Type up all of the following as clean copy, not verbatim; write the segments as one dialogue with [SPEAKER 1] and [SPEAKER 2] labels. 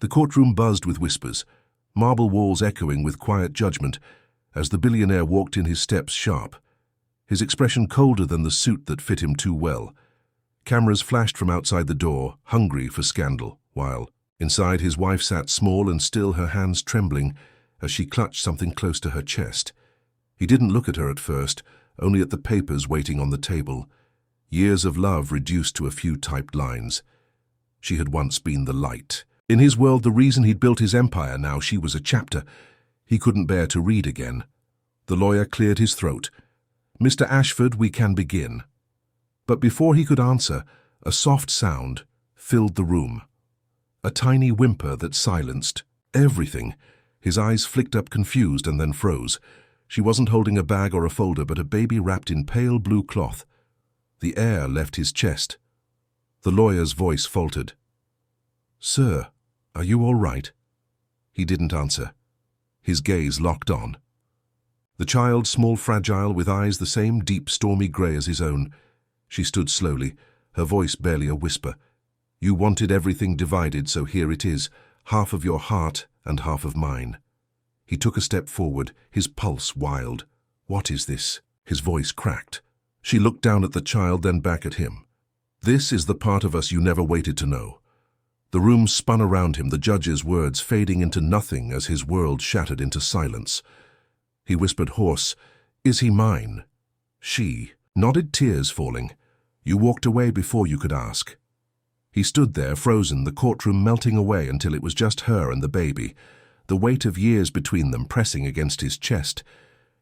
[SPEAKER 1] The courtroom buzzed with whispers, marble walls echoing with quiet judgment as the billionaire walked in, his steps sharp, his expression colder than the suit that fit him too well. Cameras flashed from outside the door, hungry for scandal, while inside his wife sat small and still, her hands trembling as she clutched something close to her chest. He didn't look at her at first, only at the papers waiting on the table. Years of love reduced to a few typed lines. She had once been the light. In his world, the reason he'd built his empire, now she was a chapter. He couldn't bear to read again. The lawyer cleared his throat. "Mr. Ashford, we can begin." But before he could answer, a soft sound filled the room. A tiny whimper that silenced everything. His eyes flicked up confused and then froze. She wasn't holding a bag or a folder, but a baby wrapped in pale blue cloth. The air left his chest. The lawyer's voice faltered. "Sir, are you all right?" He didn't answer. His gaze locked on. The child, small, fragile, with eyes the same deep, stormy grey as his own. She stood slowly, her voice barely a whisper. "You wanted everything divided, so here it is, half of your heart and half of mine." He took a step forward, his pulse wild. "What is this?" His voice cracked. She looked down at the child, then back at him. "This is the part of us you never waited to know." The room spun around him, the judge's words fading into nothing as his world shattered into silence. He whispered hoarse, "Is he mine?" She nodded, tears falling. "You walked away before you could ask." He stood there, frozen, the courtroom melting away until it was just her and the baby, the weight of years between them pressing against his chest.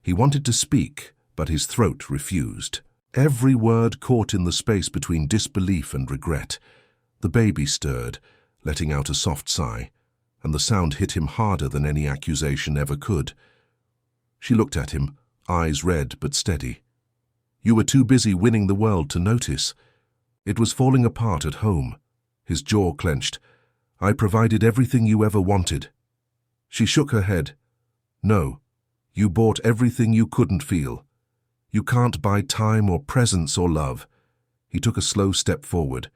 [SPEAKER 1] He wanted to speak, but his throat refused. Every word caught in the space between disbelief and regret. The baby stirred, letting out a soft sigh, and the sound hit him harder than any accusation ever could. She looked at him, eyes red but steady. "You were too busy winning the world to notice. It was falling apart at home." His jaw clenched. "I provided everything you ever wanted." She shook her head. "No, you bought everything you couldn't feel. You can't buy time or presence or love." He took a slow step forward,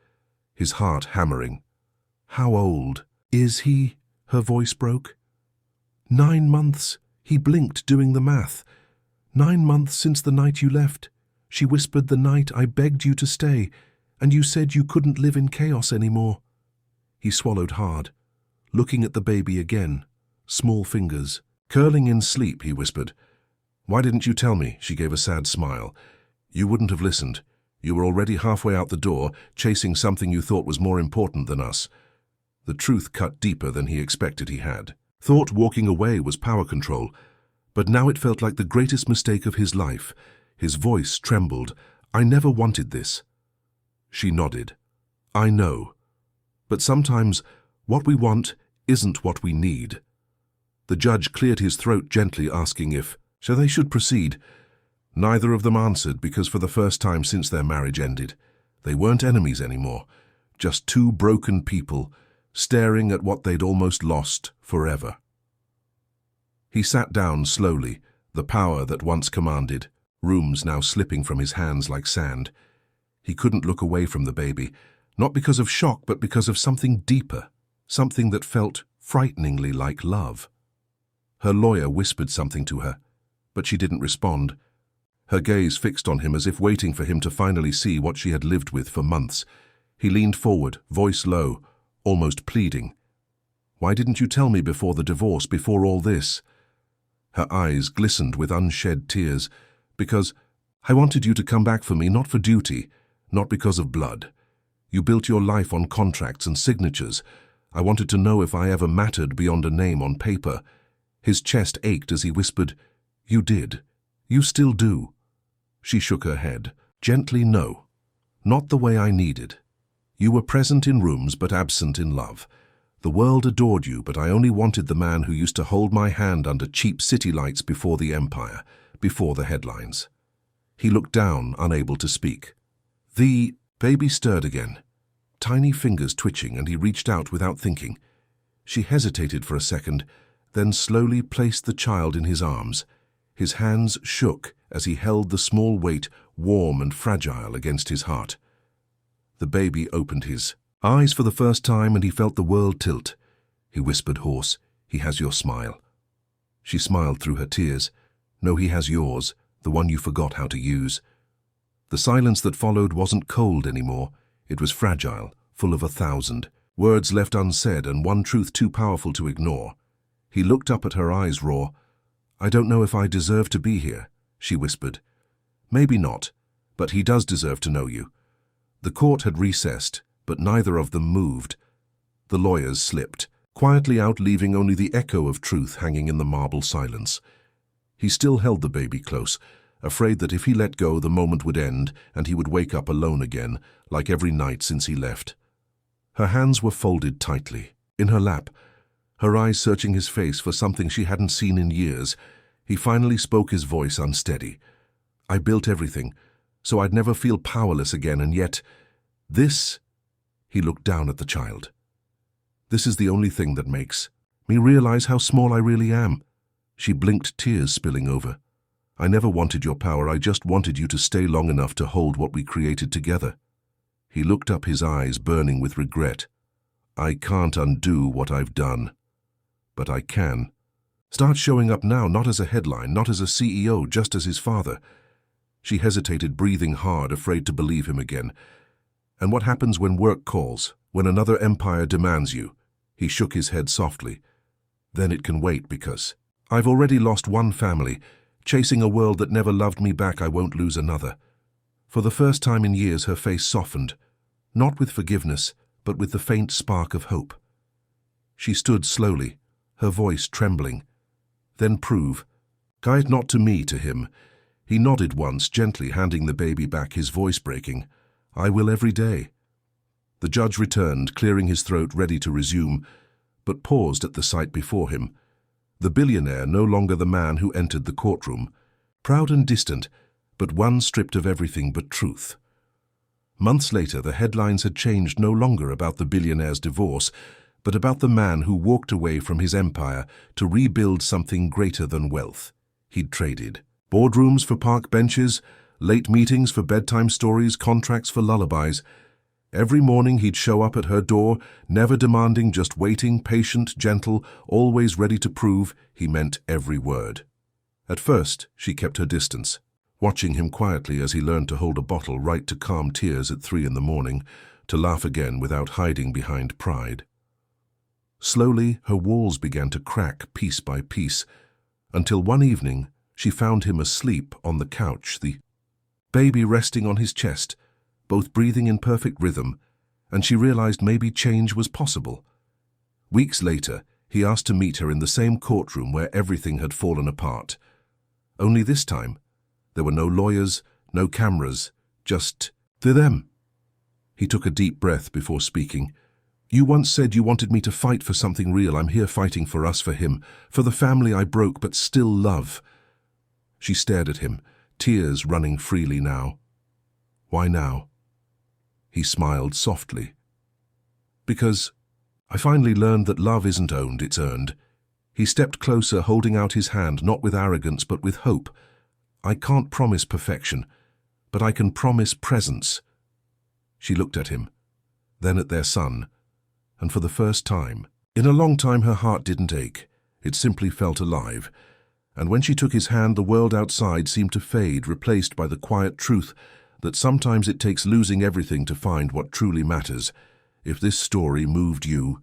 [SPEAKER 1] his heart hammering. "How old is he?" Her voice broke. 9 months. He blinked, doing the math. 9 months since the night you left. She whispered, "The night I begged you to stay, and you said you couldn't live in chaos anymore." He swallowed hard, looking at the baby again, small fingers. "Curling in sleep," he whispered. "Why didn't you tell me?" She gave a sad smile. "You wouldn't have listened. You were already halfway out the door, chasing something you thought was more important than us." The truth cut deeper than he expected he had. Thought walking away was power control, but now it felt like the greatest mistake of his life. His voice trembled. "I never wanted this." She nodded. "I know. But sometimes what we want isn't what we need." The judge cleared his throat gently, asking if so they should proceed. Neither of them answered, because for the first time since their marriage ended, they weren't enemies anymore, just two broken people staring at what they'd almost lost forever. He sat down slowly, the power that once commanded, rooms now slipping from his hands like sand. He couldn't look away from the baby, not because of shock, but because of something deeper, something that felt frighteningly like love. Her lawyer whispered something to her, but she didn't respond. Her gaze fixed on him as if waiting for him to finally see what she had lived with for months. He leaned forward, voice low, almost pleading. "Why didn't you tell me before the divorce, before all this?" Her eyes glistened with unshed tears. "Because I wanted you to come back for me, not for duty, not because of blood. You built your life on contracts and signatures. I wanted to know if I ever mattered beyond a name on paper." His chest ached as he whispered, "You did. You still do." She shook her head. "Gently, no. Not the way I needed. You were present in rooms but absent in love. The world adored you, but I only wanted the man who used to hold my hand under cheap city lights before the empire, before the headlines." He looked down, unable to speak. The baby stirred again, tiny fingers twitching, and he reached out without thinking. She hesitated for a second, then slowly placed the child in his arms. His hands shook as he held the small weight, warm and fragile, against his heart. The baby opened his eyes for the first time, and he felt the world tilt. he whispered hoarse. "He has your smile." She smiled through her tears. "No, he has yours, the one you forgot how to use." The silence that followed wasn't cold anymore. It was fragile, full of 1,000 words left unsaid and one truth too powerful to ignore. He looked up at her eyes raw. "I don't know if I deserve to be here," she whispered. "Maybe not, but he does deserve to know you." The court had recessed, but neither of them moved. The lawyers slipped quietly out, leaving only the echo of truth hanging in the marble silence. He still held the baby close, afraid that if he let go, the moment would end and he would wake up alone again, like every night since he left. Her hands were folded tightly, in her lap, her eyes searching his face for something she hadn't seen in years. He finally spoke, his voice unsteady. "I built everything, so I'd never feel powerless again, and yet, this..." He looked down at the child. "This is the only thing that makes me realize how small I really am." She blinked, tears spilling over. "I never wanted your power, I just wanted you to stay long enough to hold what we created together." He looked up, his eyes burning with regret. "I can't undo what I've done, but I can start showing up now, not as a headline, not as a CEO, just as his father." She hesitated, breathing hard, afraid to believe him again. "And what happens when work calls, when another empire demands you?" He shook his head softly. "Then it can wait, because I've already lost one family. Chasing a world that never loved me back, I won't lose another." For the first time in years, her face softened, not with forgiveness, but with the faint spark of hope. She stood slowly, her voice trembling. "Then prove. Guide not to me, to him." He nodded once, gently handing the baby back, his voice breaking. "I will every day." The judge returned, clearing his throat, ready to resume, but paused at the sight before him. The billionaire, no longer the man who entered the courtroom, proud and distant, but one stripped of everything but truth. Months later, the headlines had changed, no longer about the billionaire's divorce, but about the man who walked away from his empire to rebuild something greater than wealth. He'd traded boardrooms for park benches, late meetings for bedtime stories, contracts for lullabies. Every morning he'd show up at her door, never demanding, just waiting, patient, gentle, always ready to prove he meant every word. At first, she kept her distance, watching him quietly as he learned to hold a bottle right to calm tears at 3 in the morning, to laugh again without hiding behind pride. Slowly, her walls began to crack piece by piece, until one evening she found him asleep on the couch, the baby resting on his chest, both breathing in perfect rhythm, and she realized maybe change was possible. Weeks later, he asked to meet her in the same courtroom where everything had fallen apart. Only this time, there were no lawyers, no cameras, just them. He took a deep breath before speaking. "You once said you wanted me to fight for something real. I'm here fighting for us, for him, for the family I broke but still love." She stared at him, tears running freely now. "Why now?" He smiled softly. "Because I finally learned that love isn't owned, it's earned." He stepped closer, holding out his hand, not with arrogance but with hope. "I can't promise perfection, but I can promise presence." She looked at him, then at their son, and for the first time in a long time her heart didn't ache. It simply felt alive. And when she took his hand, the world outside seemed to fade, replaced by the quiet truth that sometimes it takes losing everything to find what truly matters. If this story moved you,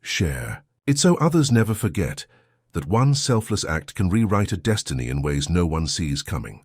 [SPEAKER 1] share it so others never forget that one selfless act can rewrite a destiny in ways no one sees coming.